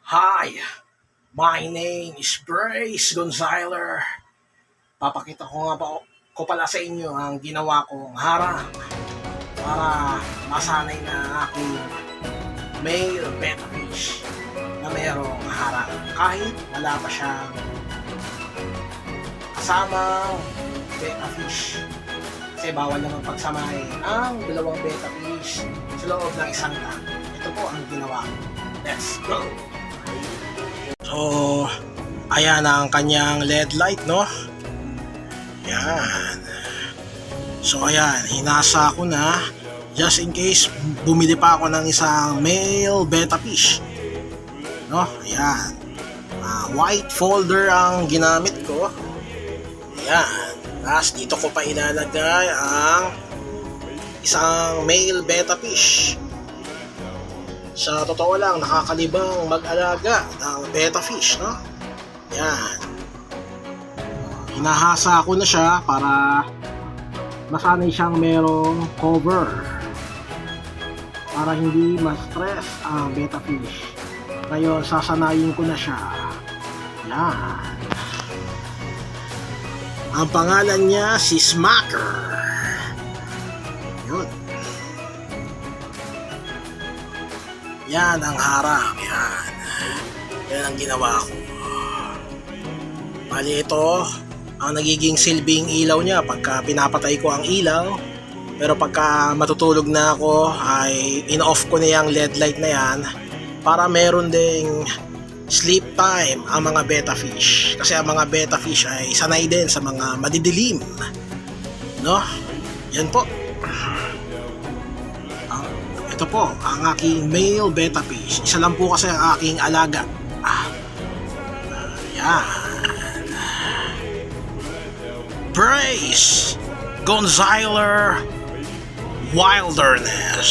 Hi, my name is Brace Gonziler. Papakita ko nga ko pala sa inyo ang ginawa kong harang para masanay na aking male betta fish na mayroong harang kahit wala pa siyang kasamang betta fish. Kasi bawal naman pagsamahin ang dalawang betta fish sa loob ng isang tank. Ito po ang ginawa ko. Let's go! So, ayan ang kanyang LED light, no? Yan. So, ayan, hinasa ko na just in case bumili pa ako ng isang male betta fish. No? Ayan. White folder ang ginamit ko. Ayan. Tapos dito ko pa ilalagay ang isang male betta fish. Sa totoo lang, nakakalibang mag-alaga ng betta fish, no? Yan. Hinahasa ko na siya para masanay siyang merong cover para hindi ma-stress ang betta fish. Ngayon, sasanayin ko na siya. Yan. Ang pangalan niya si Smacker. Yun. Yan ang harang. Yan. Yan ang ginawa ko. Bali ito ang nagiging silbing ilaw niya pagka pinapatay ko ang ilaw. Pero pagka matutulog na ako ay in-off ko na yung LED light na yan para meron ding sleep time ang mga betta fish. Kasi ang mga betta fish ay sanay din sa mga madidilim. No? Yan po. Ito po ang aking male betta fish. Isa lang po kasi ang aking alaga. Yan. Brace Gonziler Wilderness.